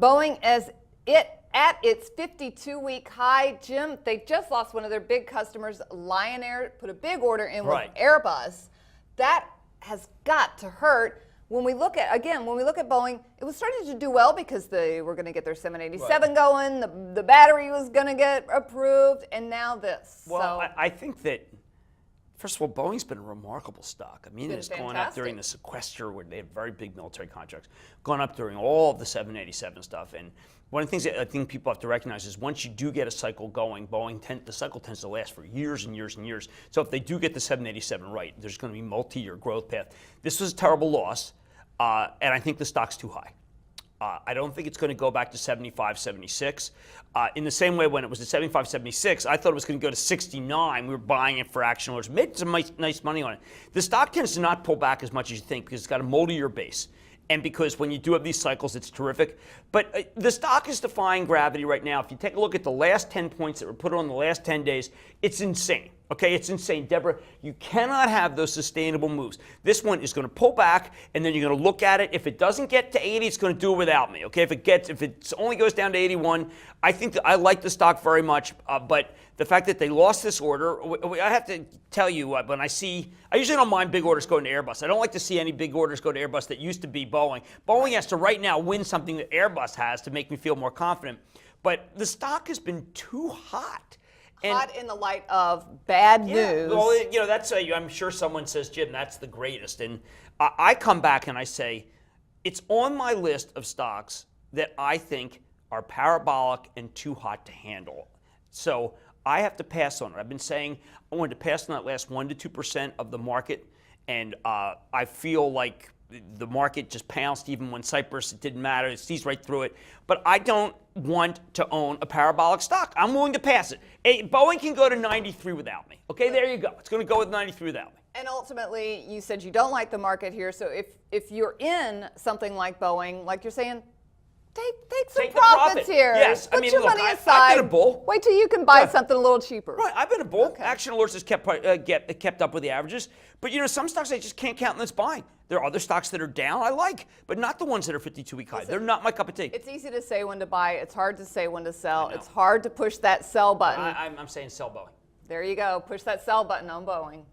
Boeing as it at its 52-week high. Jim, they just lost one of their big customers. Lion Air put a big order in with Airbus. That has got to hurt. When we look at Boeing, it was starting to do well because they were going to get their 787 going. The battery was going to get approved, and now this. Well, so, I think that, first of all, Boeing's been a remarkable stock. I mean, it's gone up during the sequester where they had very big military contracts, gone up during all of the 787 stuff. And one of the things that I think people have to recognize is once you do get a cycle going, the cycle tends to last for years and years and years. So if they do get the 787 right, there's going to be multi-year growth path. This was a terrible loss, and I think the stock's too high. I don't think it's going to go back to 75, 76. In the same way when it was at 75, 76, I thought it was going to go to 69. We were buying it for action orders, made some nice money on it. The stock tends to not pull back as much as you think because it's got a multi-year base. And because when you do have these cycles, it's terrific. But the stock is defying gravity right now. If you take a look at the last 10 points that were put on the last 10 days, it's insane. Okay, it's insane. Debra, you cannot have those sustainable moves. This one is going to pull back, and then you're going to look at it. If it doesn't get to 80, it's going to do it without me. Okay, if it only goes down to 81, I think that I like the stock very much. But the fact that they lost this order, I have to tell you, when I usually don't mind big orders going to Airbus. I don't like to see any big orders go to Airbus that used to be Boeing. Boeing has to right now win something that Airbus has to make me feel more confident. But the stock has been too hot. Hot in the light of bad news. Well, you know, I'm sure someone says, Jim, that's the greatest. And I come back and I say, it's on my list of stocks that I think are parabolic and too hot to handle. So I have to pass on it. I've been saying I wanted to pass on that last 1% to 2% of the market. And I feel like the market just pounced even when Cyprus, it didn't matter. It sees right through it. But I don't want to own a parabolic stock. I'm willing to pass it. Boeing can go to 93 without me. Okay, there you go. It's going to go with 93 without me. And ultimately, you said you don't like the market here. So if you're in something like Boeing, like you're saying, take some profits here. Yes, Put your money aside. I've been a bull. Wait till you can buy something a little cheaper. Right, I've been a bull. Okay. Action alerts has kept up with the averages. But you know, some stocks I just can't count on this buying. There are other stocks that are down I like, but not the ones that are 52-week high. They're not my cup of tea. It's easy to say when to buy. It's hard to say when to sell. It's hard to push that sell button. I'm saying sell Boeing. There you go. Push that sell button on Boeing.